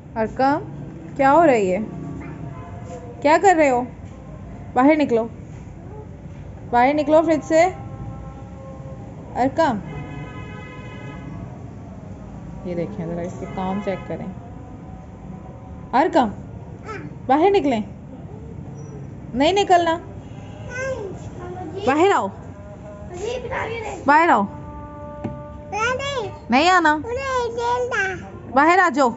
Arkham, क्या हो रही है? क्या कर रहे हो? बाहर निकलो, बाहर निकलो फ्रिज से। अरकम, ये देखें ज़रा, इसके काम चेक करें। अरकम, बाहर निकलें। नहीं निकलना, बाहर आओ, बाहर आओ। नहीं आना, बाहर आ जाओ।